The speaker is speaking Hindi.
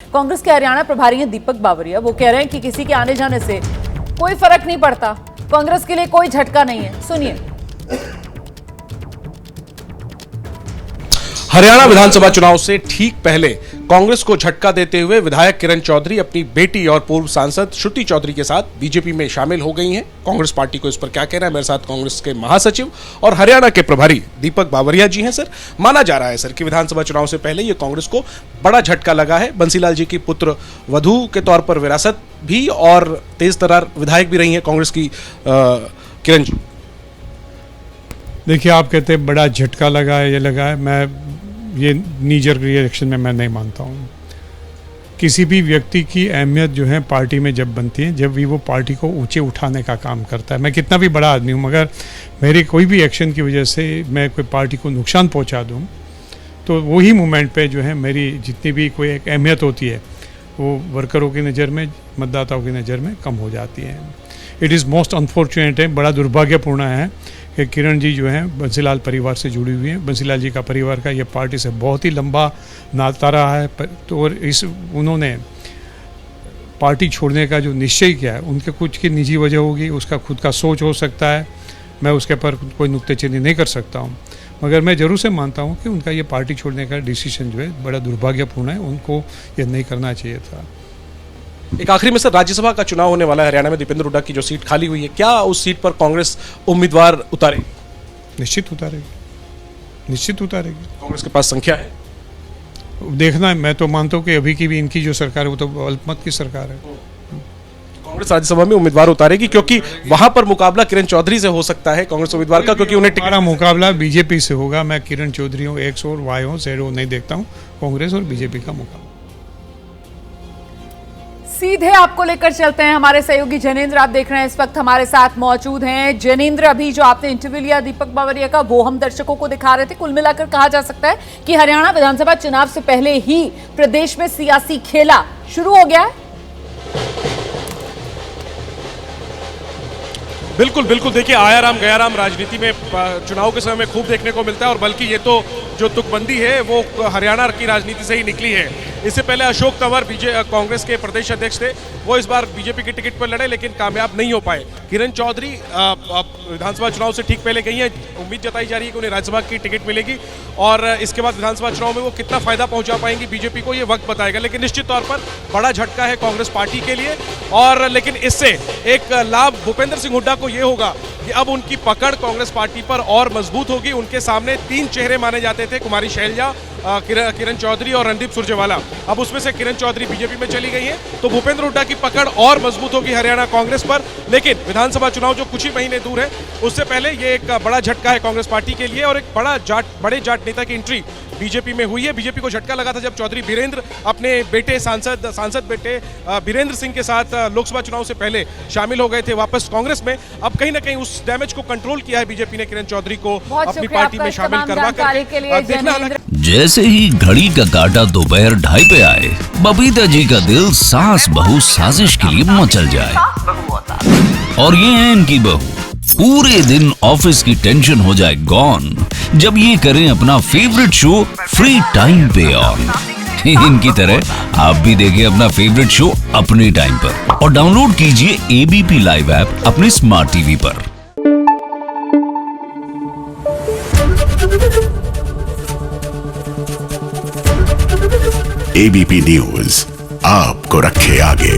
कांग्रेस के हरियाणा प्रभारी हैं दीपक बावरिया। वो कह रहे हैं कि किसी के आने जाने से कोई फर्क नहीं पड़ता, कांग्रेस के लिए कोई झटका नहीं है। सुनिए। हरियाणा विधानसभा चुनाव से ठीक पहले कांग्रेस को झटका देते हुए विधायक किरण चौधरी अपनी बेटी और पूर्व सांसद श्रुति चौधरी के साथ बीजेपी में शामिल हो गई हैं। कांग्रेस पार्टी को इस पर क्या कहना है, मेरे साथ कांग्रेस के महासचिव और हरियाणा के प्रभारी दीपक बावरिया जी हैं। सर, माना जा रहा है सर कि विधानसभा चुनाव से पहले ये कांग्रेस को बड़ा झटका लगा है। बंसीलाल जी की पुत्र वधू के तौर पर विरासत भी और तेज तर्रार विधायक भी रही है कांग्रेस की किरण जी। देखिए, आप कहते हैं बड़ा झटका लगा है, ये लगा है, मैं ये नीजर रिएक्शन में मैं नहीं मानता हूँ। किसी भी व्यक्ति की अहमियत जो है पार्टी में जब बनती है, जब भी वो पार्टी को ऊंचे उठाने का काम करता है। मैं कितना भी बड़ा आदमी हूँ, मगर मेरे कोई भी एक्शन की वजह से मैं कोई पार्टी को नुकसान पहुँचा दूँ तो वही मोमेंट पे जो है मेरी जितनी भी कोई एक अहमियत होती है वो वर्करों की नज़र में, मतदाताओं की नज़र में कम हो जाती है। इट इज़ मोस्ट अनफॉर्चुनेट है, बड़ा दुर्भाग्यपूर्ण है कि किरण जी जो हैं बंसीलाल परिवार से जुड़ी हुई हैं। बंसीलाल जी का परिवार का ये पार्टी से बहुत ही लंबा नाता रहा है, तो और उन्होंने पार्टी छोड़ने का जो निश्चय किया है, उनके कुछ की निजी वजह होगी, उसका खुद का सोच हो सकता है, मैं उसके पर कोई नुक्तेचीनी नहीं कर सकता हूँ। मगर मैं ज़रूर से मानता हूँ कि उनका ये पार्टी छोड़ने का डिसीजन जो है बड़ा दुर्भाग्यपूर्ण है, उनको ये नहीं करना चाहिए था। एक आखिरी में सर, राज्यसभा का चुनाव होने वाला है हरियाणा में, दीपेंद्र हुड्डा की जो सीट खाली हुई है, क्या उस सीट पर कांग्रेस उम्मीदवार उतारेगी? निश्चित उतारेगी, निश्चित उतारेगी। कांग्रेस के पास संख्या है, देखना है। मैं तो मानता हूँ कि अभी की भी इनकी जो सरकार है वो तो अल्पमत की सरकार है। कांग्रेस राज्यसभा में उम्मीदवार उतारेगी क्योंकि वहां पर मुकाबला किरण चौधरी से हो सकता है कांग्रेस उम्मीदवार का, क्योंकि उन्हें हमारा मुकाबला बीजेपी से होगा। मैं किरण चौधरी हूँ, एक्स और वाई हो, जेड हो नहीं देखता हूँ। कांग्रेस और बीजेपी का मुकाबला। सीधे आपको लेकर चलते हैं, हमारे सहयोगी जनेंद्र आप देख रहे हैं इस वक्त हमारे साथ मौजूद हैं। जनेंद्र, अभी जो आपने इंटरव्यू लिया दीपक बावरिया का वो हम दर्शकों को दिखा रहे थे। कुल मिलाकर कहा जा सकता है कि हरियाणा विधानसभा चुनाव से पहले ही प्रदेश में सियासी खेला शुरू हो गया है। बिल्कुल बिल्कुल, देखिए आया राम गया राम राजनीति में चुनाव के समय में खूब देखने को मिलता है, और बल्कि ये तो जो तुकबंदी है वो हरियाणा की राजनीति से ही निकली है। इससे पहले अशोक तंवर कांग्रेस के प्रदेश अध्यक्ष थे, वो इस बार बीजेपी की टिकट पर लड़े लेकिन कामयाब नहीं हो पाए। किरण चौधरी विधानसभा चुनाव से ठीक पहले गई हैं, उम्मीद जताई जा रही है कि उन्हें राज्यसभा की टिकट मिलेगी, और इसके बाद विधानसभा चुनाव में वो कितना फायदा पहुंचा पाएंगी बीजेपी को, ये वक्त बताएगा। लेकिन निश्चित तौर पर बड़ा झटका है कांग्रेस पार्टी के लिए, और लेकिन इससे एक लाभ भूपेंद्र सिंह हुड्डा को ये होगा कि अब उनकी पकड़ कांग्रेस पार्टी पर और मजबूत होगी। उनके सामने 3 चेहरे माने जाते थे, कुमारी शैलजा, किरण चौधरी और रणदीप सुरजेवाला। अब उसमें से किरण चौधरी बीजेपी में चली गई है, तो भूपेंद्र हुड्डा की पकड़ और मजबूत होगी हरियाणा कांग्रेस पर। लेकिन विधानसभा चुनाव जो कुछ ही महीने दूर है, उससे पहले ये एक बड़ा झटका है कांग्रेस पार्टी के लिए, और एक बड़े जाट नेता की एंट्री बीजेपी में हुई है। बीजेपी को झटका लगा था जब चौधरी बीरेंद्र अपने बेटे सांसद बेटे बीरेंद्र सिंह के साथ लोकसभा चुनाव से पहले शामिल हो गए थे वापस कांग्रेस में। अब कहीं ना कहीं उस डैमेज को कंट्रोल किया है बीजेपी ने किरण चौधरी को अपनी पार्टी में शामिल करवा कर। देखना जैसे ही घड़ी का काटा दोपहर 2:30 पे आए, बबीता जी का दिल सास बहू साजिश के लिए मचल जाए। और ये है इनकी बहू, पूरे दिन ऑफिस की टेंशन हो जाए गॉन जब ये करें अपना फेवरेट शो फ्री टाइम पे ऑन। इनकी तरह आप भी देखिए अपना फेवरेट शो अपने टाइम पर, और डाउनलोड कीजिए एबीपी लाइव ऐप अपने स्मार्ट टीवी पर। एबीपी न्यूज आपको रखे आगे।